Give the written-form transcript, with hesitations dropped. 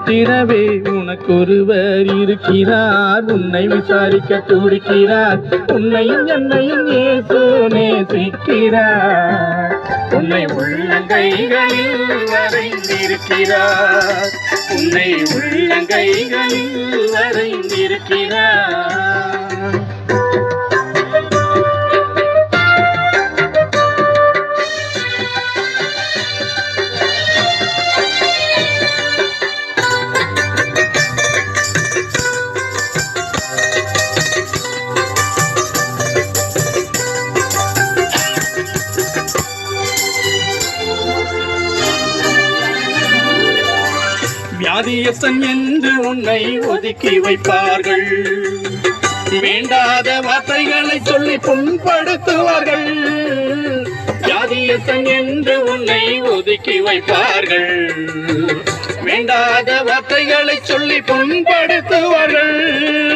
விட்டிடவே உனக்கொருவர் இருக்கிறார், உன்னை விசாரிக்க துடிக்கிறார். உன்னையும் என்னையும் இயேசு நேசிக்கிறார். உன்னை உள்ளங்கைகளில் வரைந்திருக்கிறார், உன்னை உள்ளங்கைகளில் வரைந்திருக்கிறார். வியாதியஸ்தன் என்று உன்னை ஒதுக்கி வைப்பார்கள், வேண்டாத வார்த்தைகளை சொல்லி புண்படுத்துவார்கள். வியாதியஸ்தன் என்று உன்னை ஒதுக்கி வைப்பார்கள், வேண்டாத வார்த்தைகளை சொல்லி புண்படுத்துவார்கள்.